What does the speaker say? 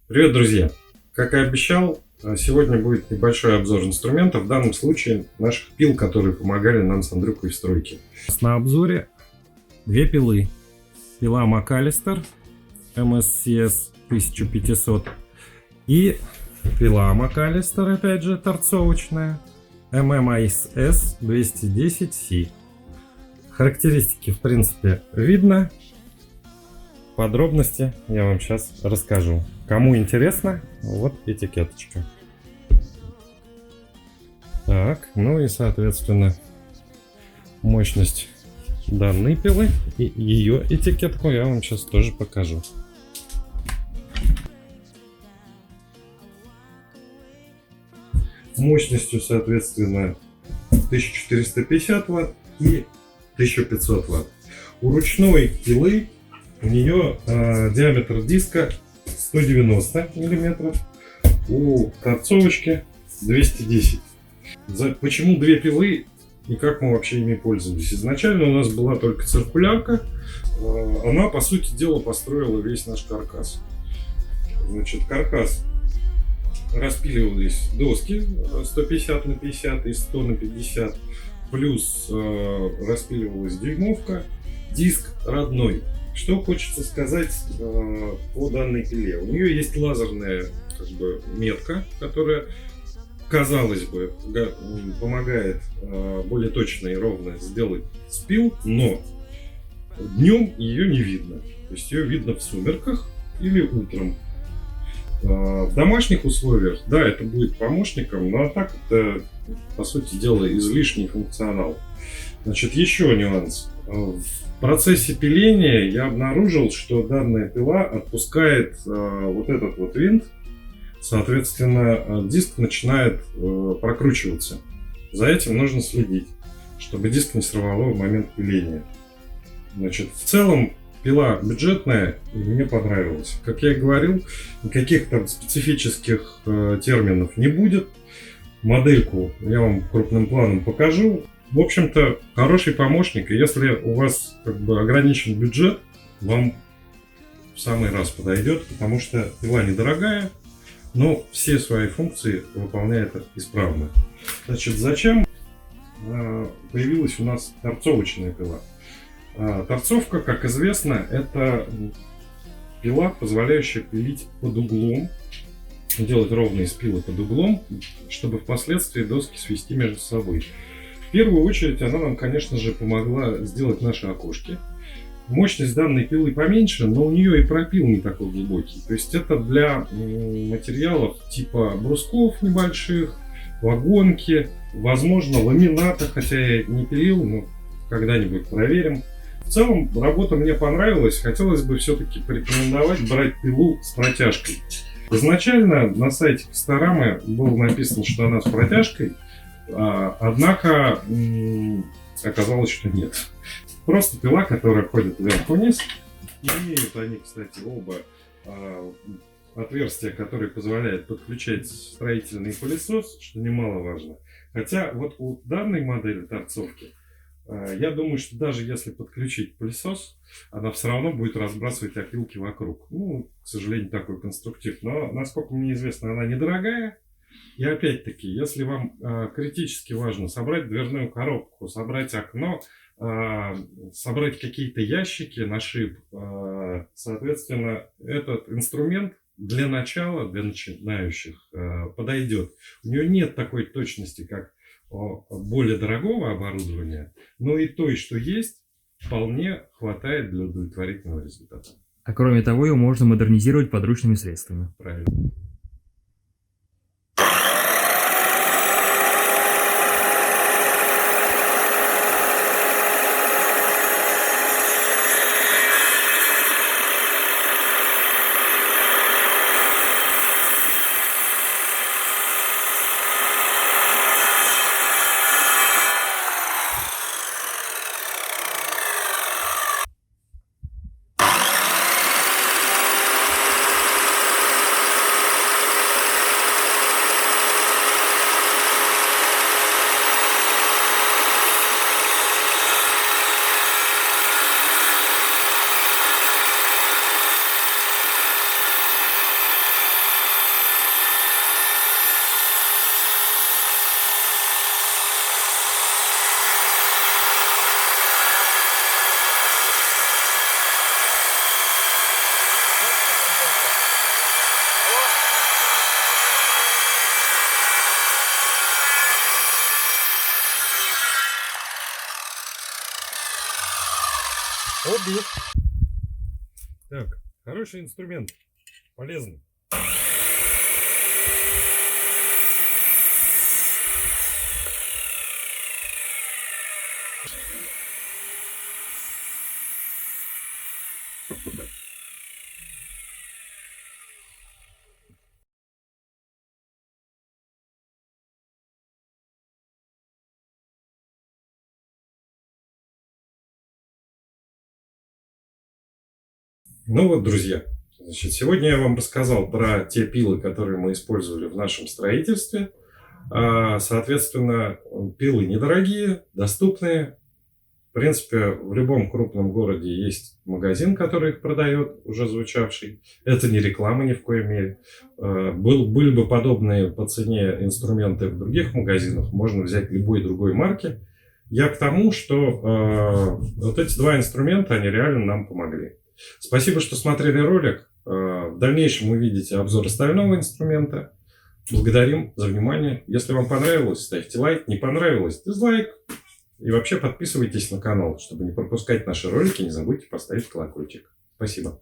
Привет, друзья! Как и обещал, сегодня будет небольшой обзор инструментов, в данном случае наших пил, которые помогали нам с Андрюхой в стройке. На обзоре две пилы. Пила Macalister MSCS 1500 и пила Macalister, опять же, торцовочная MMIS 210C. Характеристики, в принципе, видно. Подробности я вам сейчас расскажу. Кому интересно, вот этикеточка. Так, ну и соответственно мощность данной пилы и ее этикетку я вам сейчас тоже покажу. Мощностью соответственно 1450 Вт и 1500 Вт. У ручной пилы у нее диаметр диска 190 мм, у торцовочки 210. Почему две пилы и как мы вообще ими пользовались? Изначально у нас была только циркулярка, она по сути дела построила весь наш каркас. Значит, каркас распиливались доски 150 на 50 и 100 на 50, плюс распиливалась дюймовка, диск родной. Что хочется сказать по данной пиле. У нее есть лазерная метка, которая, казалось бы, помогает более точно и ровно сделать спил, но днем ее не видно. То есть ее видно в сумерках или утром. В домашних условиях, да, это будет помощником, но а так это, по сути дела, излишний функционал. Значит, еще нюанс. В процессе пиления я обнаружил, что данная пила отпускает вот этот вот винт, соответственно, диск начинает прокручиваться. За этим нужно следить, чтобы диск не сорвало в момент пиления. Значит, в целом пила бюджетная и мне понравилась. Как я и говорил, никаких там специфических терминов не будет. Модельку я вам крупным планом покажу. В общем-то, хороший помощник, и если у вас ограничен бюджет, вам в самый раз подойдет, потому что пила недорогая, но все свои функции выполняет исправно. Значит, зачем появилась у нас торцовочная пила? Торцовка, как известно, это пила, позволяющая пилить под углом, делать ровные спилы под углом, чтобы впоследствии доски свести между собой. В первую очередь она нам, конечно же, помогла сделать наши окошки. Мощность данной пилы поменьше, но у нее и пропил не такой глубокий. То есть это для материалов типа брусков небольших, вагонки, возможно ламината, хотя я не пилил, но когда-нибудь проверим. В целом работа мне понравилась, хотелось бы все-таки порекомендовать брать пилу с протяжкой. Изначально на сайте Касторамы было написано, что она с протяжкой. Однако оказалось, что нет. Просто пила, которая ходит вверх-вниз. И они, кстати, оба отверстия, которые позволяют подключать строительный пылесос, что немаловажно. Хотя вот у данной модели торцовки, я думаю, что даже если подключить пылесос, она все равно будет разбрасывать опилки вокруг. Ну, к сожалению, такой конструктив. Но, насколько мне известно, она недорогая. И опять-таки, если вам критически важно собрать дверную коробку, собрать окно, собрать какие-то ящики на шип, соответственно, этот инструмент для начала, для начинающих подойдет. У нее нет такой точности, как более дорогого оборудования, но и той, что есть, вполне хватает для удовлетворительного результата. А кроме того, ее можно модернизировать подручными средствами. Правильно. Отдых. Так, хороший инструмент. Полезный. Ну вот, друзья, значит, сегодня я вам рассказал про те пилы, которые мы использовали в нашем строительстве. Соответственно, пилы недорогие, доступные. В принципе, в любом крупном городе есть магазин, который их продает, уже звучавший. Это не реклама ни в коей мере. Были бы подобные по цене инструменты в других магазинах, можно взять любой другой марки. Я к тому, что вот эти два инструмента, они реально нам помогли. Спасибо, что смотрели ролик. В дальнейшем увидите обзор остального инструмента. Благодарим за внимание. Если вам понравилось, ставьте лайк. Не понравилось, дизлайк. И вообще подписывайтесь на канал, чтобы не пропускать наши ролики. Не забудьте поставить колокольчик. Спасибо.